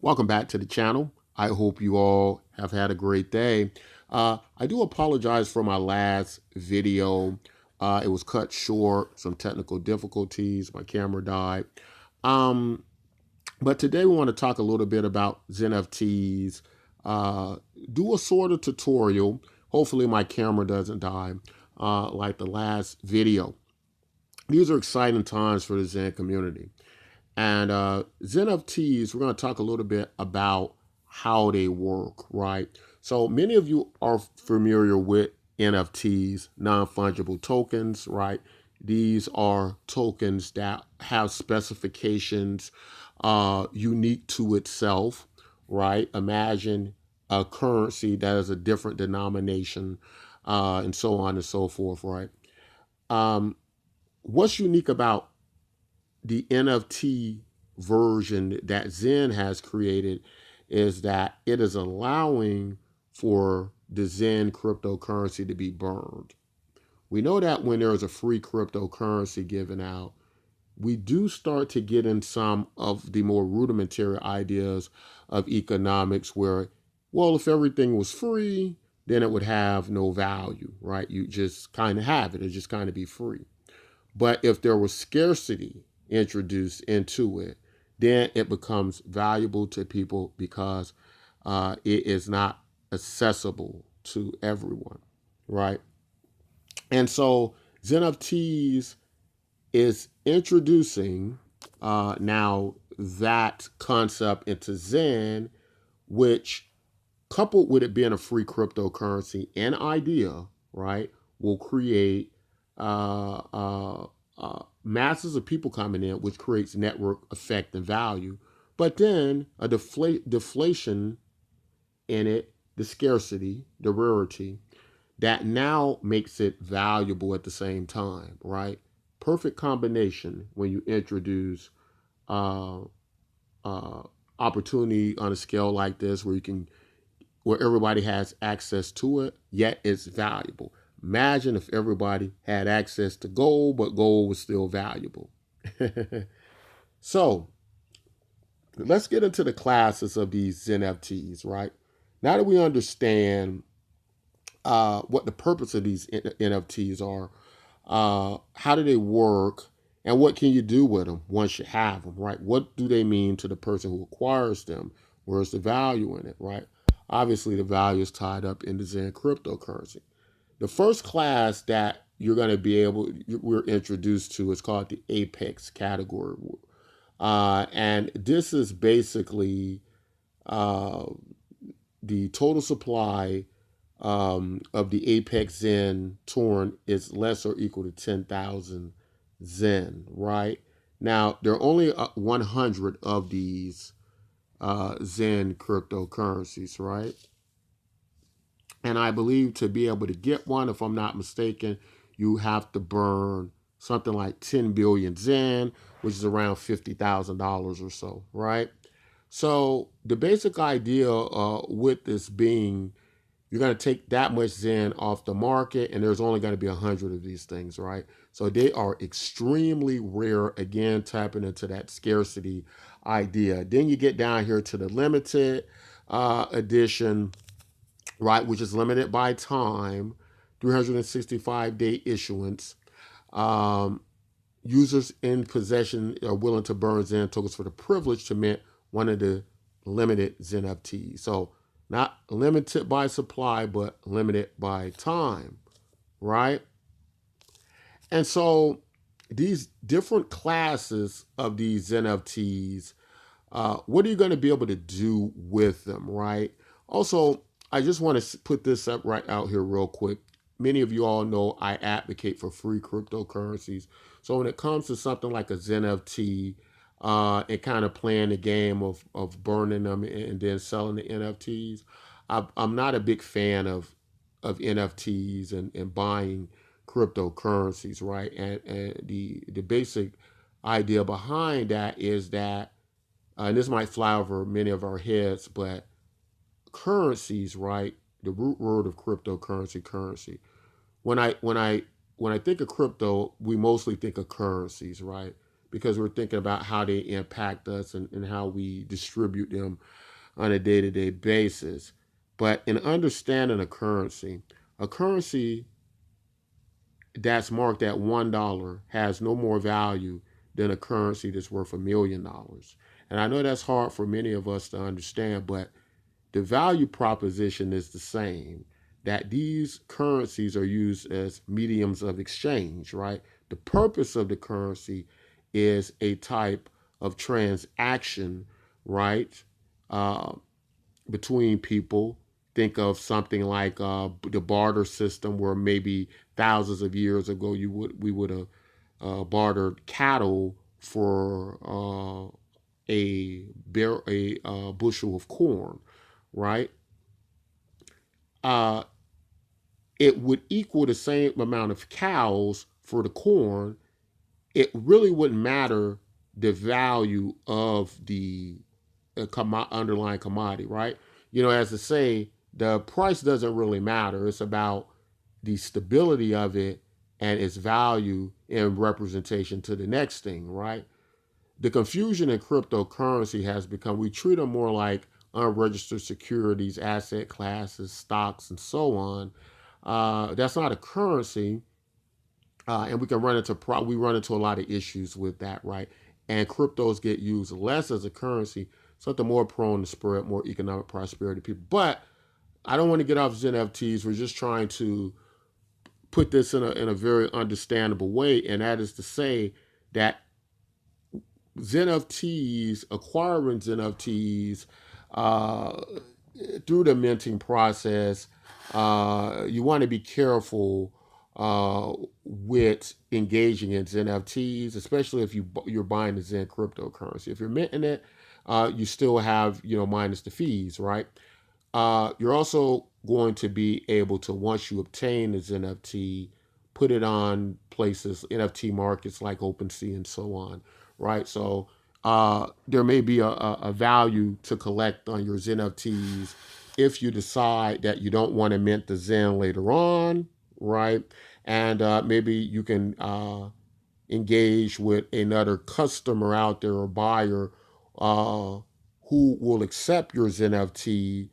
Welcome back to the channel. I hope you all have had a great day. I do apologize for my last video. It was cut short, some technical difficulties. My camera died. Um, but today we want to talk a little bit about Xenfts, uh, do a sort of tutorial. Hopefully my camera doesn't die like the last video. These are exciting times for the Zen community. And Xenfts, we're going to talk a little bit about how they work, right? So many of you are familiar with NFTs, non-fungible tokens, right? These are tokens that have specifications unique to itself, right? Imagine a currency that is a different denomination, and so on and so forth, right? Um, what's unique about the NFT version that Zen has created is that it is allowing for the Zen cryptocurrency to be burned. We know that when there is a free cryptocurrency given out, we do start to get in some of the more rudimentary ideas of economics where, well, if everything was free, then it would have no value, right? You just kind of have it. It just kind of be free. But if there was scarcity introduced into it, then it becomes valuable to people because it is not accessible to everyone, right? And so ZenFTs is introducing now that concept into Zen, which coupled with it being a free cryptocurrency and idea, right, will create masses of people coming in, which creates network effect and value. But then a deflation in it, the scarcity, the rarity, that now makes it valuable at the same time, right? Perfect combination when you introduce uh, uh, opportunity on a scale like this, where everybody has access to it, yet it's valuable. Imagine if everybody had access to gold, but gold was still valuable. So let's get into the classes of these NFTs, right? Now that we understand what the purpose of these NFTs are, how do they work, and what can you do with them once you have them, right? What do they mean to the person who acquires them? Where's the value in it, right? Obviously, the value is tied up in the Zen cryptocurrency. The first class that you're going to be we're introduced to is called the Apex category. And this is basically uh, the total supply of the Apex Zen torn is less or equal to 10,000 Zen, right? Now, there are only 100 of these Zen cryptocurrencies, right? And I believe to be able to get one, if I'm not mistaken, you have to burn something like 10 billion Zen, which is around $50,000 or so, right? So the basic idea with this being, you're going to take that much Zen off the market, and there's only going to be 100 of these things, right? So they are extremely rare, again, tapping into that scarcity idea. Then you get down here to the limited edition, right, which is limited by time, 365-day issuance. Um, Users in possession are willing to burn Zen tokens for the privilege to mint one of the limited Zen FTs. So not limited by supply, but limited by time, right? And so these different classes of these NFTs, what are you going to be able to do with them, right? Also, I just want to put this up right out here real quick. Many of you all know I advocate for free cryptocurrencies. So when it comes to something like a ZenFT and kind of playing the game of burning them and then selling the NFTs, I'm not a big fan of NFTs and buying cryptocurrencies, right? And the basic idea behind that is that and this might fly over many of our heads, but currencies, right? The root word of cryptocurrency, currency. When I when I when I think of crypto, we mostly think of currencies, right? because we're thinking about how they impact us and how we distribute them on a day-to-day basis. But in understanding a currency that's marked at $1 has no more value than a currency that's worth $1 million. And I know that's hard for many of us to understand, but the value proposition is the same, that these currencies are used as mediums of exchange, right? The purpose of the currency is a type of transaction, right? Uh, Between people. Think of something like the barter system, where maybe thousands of years ago we would have bartered cattle for a bushel of corn, right? Uh, it would equal the same amount of cows for the corn. It really wouldn't matter the value of the underlying commodity, right? As I say, the price doesn't really matter. It's about the stability of it and its value in representation to the next thing, right? The confusion in cryptocurrency has become we treat them more like unregistered securities, asset classes, stocks, and so on. That's not a currency, and we run into a lot of issues with that, right? And cryptos get used less as a currency, something more prone to spread more economic prosperity to people. But I don't want to get off Xenfts. We're just trying to put this in a very understandable way, and that is to say that acquiring Xenfts uh, through the minting process, you want to be careful with engaging in Xenfts, especially if you're buying the Zen cryptocurrency. If you're minting it, you still have minus the fees, right? You're also going to be able to, once you obtain the Xenft, put it on places, NFT markets like OpenSea and so on, right? So there may be a value to collect on your Xenfts if you decide that you don't want to mint the Zen later on, right? And maybe you can engage with another customer out there or buyer uh, who will accept your Xenft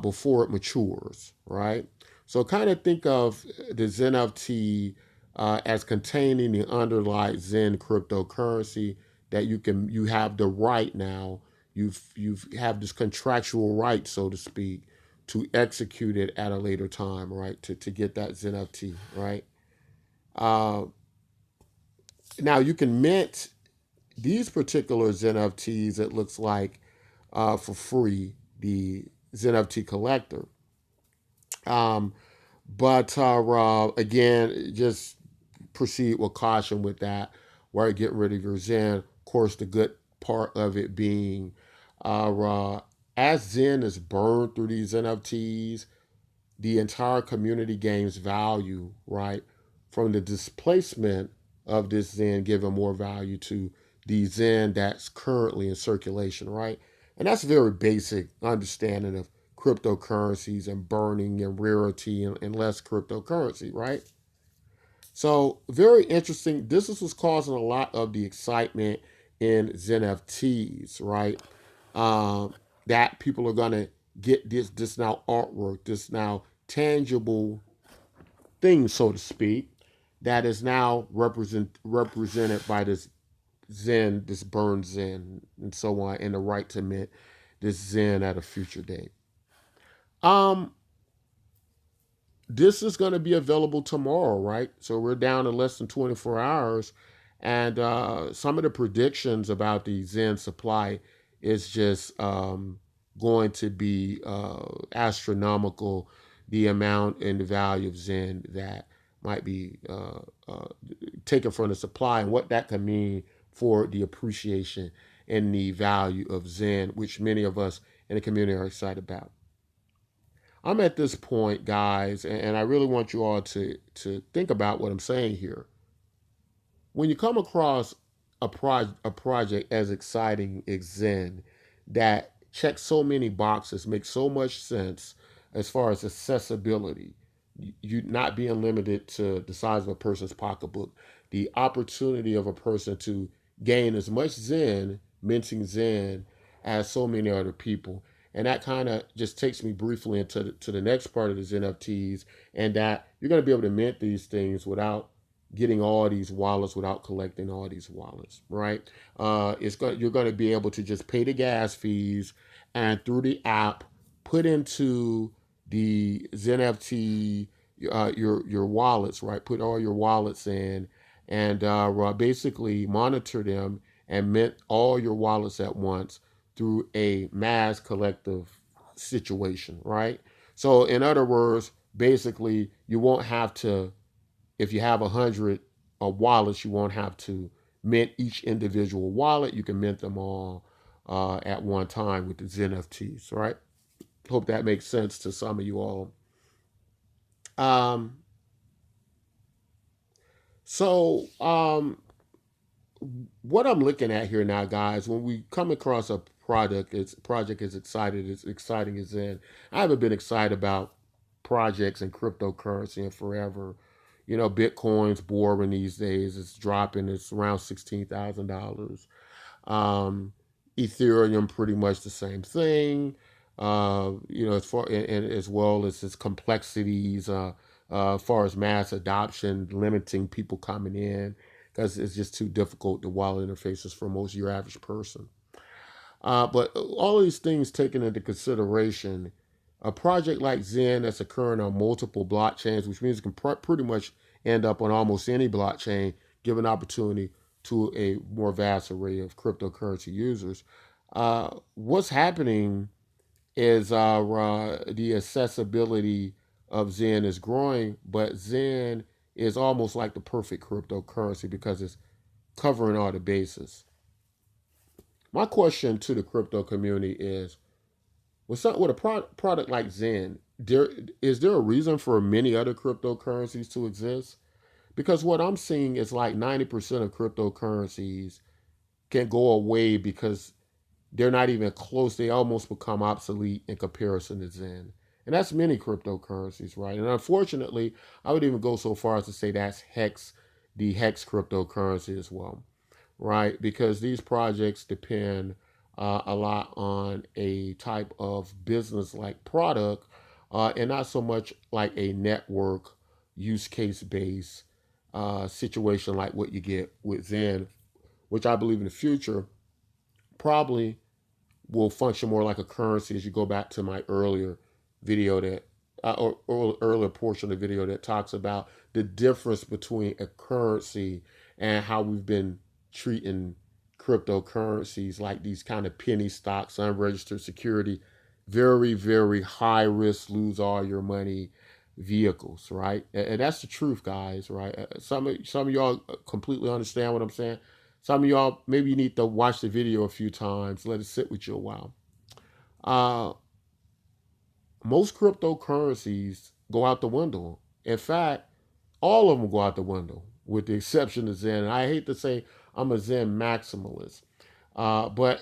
before it matures, right? So kind of think of the Xenft as containing the underlying Zen cryptocurrency that you have the right now. You've have this contractual right, so to speak, to execute it at a later time, right? To get that Xenft, right? Uh, Now you can mint these particular Xenfts, it looks like, for free, the Xenft collector. Um, but again, just proceed with caution with that. While you get rid of your Zen, of course, the good part of it being as Zen is burned through these NFTs, the entire community gains value, right, from the displacement of this Zen, giving more value to the Zen that's currently in circulation, right? And that's a very basic understanding of cryptocurrencies and burning and rarity and less cryptocurrency, right? So very interesting. This is what's causing a lot of the excitement in ZenFTs, right? Um, that people are gonna get this now artwork, this now tangible thing, so to speak, that is now represented by this Zen, this burned Zen, and so on, and the right to mint this Zen at a future date. Um, this is going to be available tomorrow, right? So we're down to less than 24 hours. And some of the predictions about the Zen supply is just going to be astronomical. The amount and the value of Zen that might be taken from the supply and what that can mean for the appreciation and the value of Zen, which many of us in the community are excited about. I'm at this point, guys, and I really want you all to think about what I'm saying here. When you come across a project as exciting as Zen that checks so many boxes, makes so much sense as far as accessibility, you not being limited to the size of a person's pocketbook, the opportunity of a person to gain as much Zen, minting Zen, as so many other people. And that kind of just takes me briefly into the next part of the Xenfts, and that you're going to be able to mint these things without getting all these wallets, without collecting all these wallets, right? You're going to be able to just pay the gas fees, and through the app, put into the Xenft your wallets, right? Put all your wallets in, and basically monitor them and mint all your wallets at once through a mass collective situation, right? So, in other words, basically, you won't have to, if you have 100 wallets, you won't have to mint each individual wallet. You can mint them all at one time with the ZenFTs, right? Hope that makes sense to some of you all. Um, so, what I'm looking at here now, guys, when we come across a project as exciting as in, I haven't been excited about projects and cryptocurrency in forever. You know, Bitcoin's boring these days. It's dropping. It's around $16,000. Um, Ethereum, pretty much the same thing. As far and as well as its complexities, as far as mass adoption, limiting people coming in because it's just too difficult to wallet interfaces for most of your average person. But all of these things taken into consideration, a project like Zen that's occurring on multiple blockchains, which means it can pretty much end up on almost any blockchain, give an opportunity to a more vast array of cryptocurrency users. What's happening is the accessibility of Zen is growing, but Zen is almost like the perfect cryptocurrency because it's covering all the bases. My question to the crypto community is, with a product like Zen, is there a reason for many other cryptocurrencies to exist? Because what I'm seeing is like 90% of cryptocurrencies can go away because they're not even close. They almost become obsolete in comparison to Zen. And that's many cryptocurrencies, right? And unfortunately, I would even go so far as to say that's the Hex cryptocurrency as well, right? Because these projects depend a lot on a type of business like product, and not so much like a network use case based situation like what you get with Zen, which I believe in the future probably will function more like a currency as you go back to my earlier video that or earlier portion of the video that talks about the difference between a currency and how we've been treating cryptocurrencies like these kind of penny stocks, unregistered security, very, very high risk, lose all your money vehicles, right? And that's the truth, guys, right? Some of y'all completely understand what I'm saying. Some of y'all, maybe you need to watch the video a few times, let it sit with you a while. Uh, Most cryptocurrencies go out the window. In fact, all of them go out the window, with the exception of Zen. And I hate to say I'm a Zen maximalist, but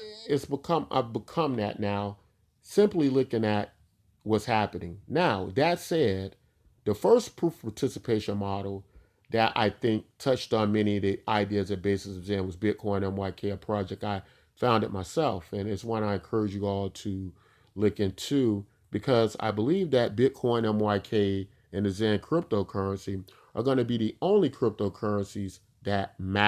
I've become that now, simply looking at what's happening. Now, that said, the first proof of participation model that I think touched on many of the ideas and basis of Zen was Bitcoin MYK, a project I founded myself. And it's one I encourage you all to look into because I believe that Bitcoin MYK and the Zen cryptocurrency are going to be the only cryptocurrencies that matter